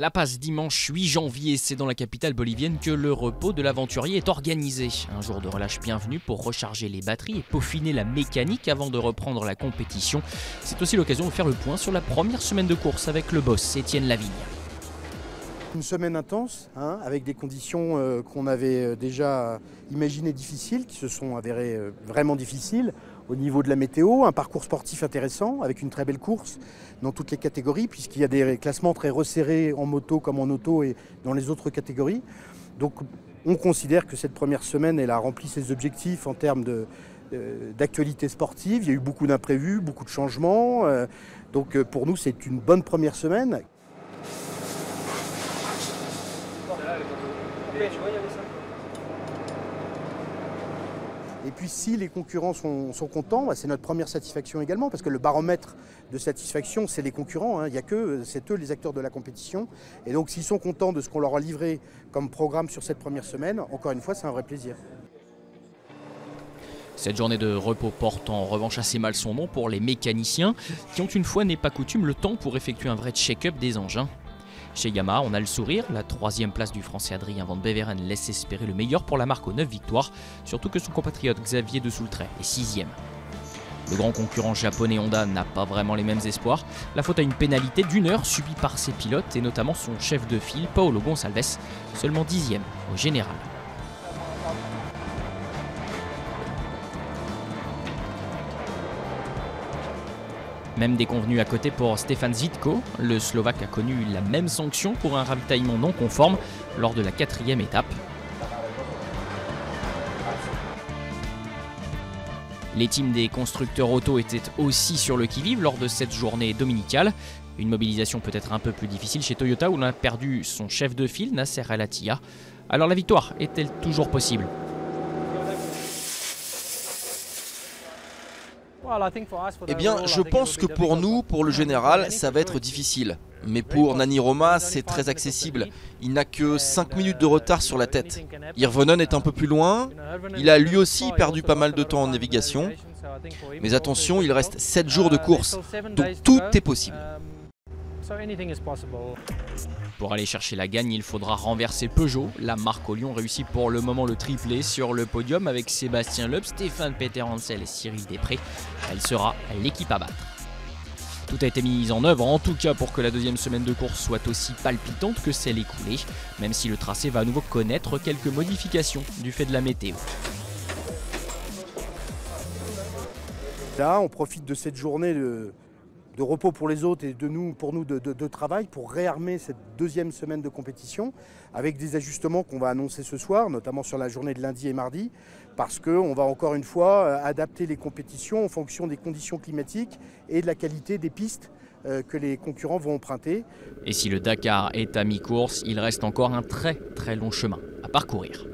La passe dimanche 8 janvier, c'est dans la capitale bolivienne que le repos de l'aventurier est organisé. Un jour de relâche bienvenu pour recharger les batteries et peaufiner la mécanique avant de reprendre la compétition. C'est aussi l'occasion de faire le point sur la première semaine de course avec le boss Étienne Lavigne. Une semaine intense, avec des conditions qu'on avait déjà imaginées difficiles, qui se sont avérées vraiment difficiles au niveau de la météo, un parcours sportif intéressant avec une très belle course dans toutes les catégories puisqu'il y a des classements très resserrés en moto comme en auto et dans les autres catégories. Donc on considère que cette première semaine elle a rempli ses objectifs en termes d'actualité sportive. Il y a eu beaucoup d'imprévus, beaucoup de changements. Donc pour nous c'est une bonne première semaine. Et puis si les concurrents sont contents, c'est notre première satisfaction également, parce que le baromètre de satisfaction, c'est les concurrents, c'est eux les acteurs de la compétition. Et donc s'ils sont contents de ce qu'on leur a livré comme programme sur cette première semaine, encore une fois, c'est un vrai plaisir. Cette journée de repos porte en revanche assez mal son nom pour les mécaniciens, qui ont une fois n'est pas coutume le temps pour effectuer un vrai check-up des engins. Chez Yamaha, on a le sourire, la troisième place du français Adrien Van Beveren laisse espérer le meilleur pour la marque aux 9 victoires, surtout que son compatriote Xavier de Soultret est 6e. Le grand concurrent japonais Honda n'a pas vraiment les mêmes espoirs, la faute à une pénalité d'1 heure subie par ses pilotes et notamment son chef de file Paulo Gonçalves, seulement 10e au général. Même déconvenu à côté pour Stefan Zitko, le Slovaque a connu la même sanction pour un ravitaillement non conforme lors de la 4e étape. Les teams des constructeurs auto étaient aussi sur le qui-vive lors de cette journée dominicale. Une mobilisation peut-être un peu plus difficile chez Toyota où on a perdu son chef de file, Nasser El Attiyah. Alors la victoire est-elle toujours possible ? Eh bien, je pense que pour nous, pour le général, ça va être difficile. Mais pour Nani Roma, c'est très accessible. Il n'a que 5 minutes de retard sur la tête. Hirvonen est un peu plus loin. Il a lui aussi perdu pas mal de temps en navigation. Mais attention, il reste 7 jours de course. Donc tout est possible. Pour aller chercher la gagne, il faudra renverser Peugeot. La marque au Lyon réussit pour le moment le triplé sur le podium avec Sébastien Loeb, Stéphane Peter Hansel et Cyril Després. Elle sera l'équipe à battre. Tout a été mis en œuvre en tout cas pour que la deuxième semaine de course soit aussi palpitante que celle écoulée, même si le tracé va à nouveau connaître quelques modifications du fait de la météo. Là, on profite de cette journée de repos pour les autres et pour nous de travail pour réarmer cette deuxième semaine de compétition avec des ajustements qu'on va annoncer ce soir, notamment sur la journée de lundi et mardi, parce qu'on va encore une fois adapter les compétitions en fonction des conditions climatiques et de la qualité des pistes que les concurrents vont emprunter. Et si le Dakar est à mi-course, il reste encore un très long chemin à parcourir.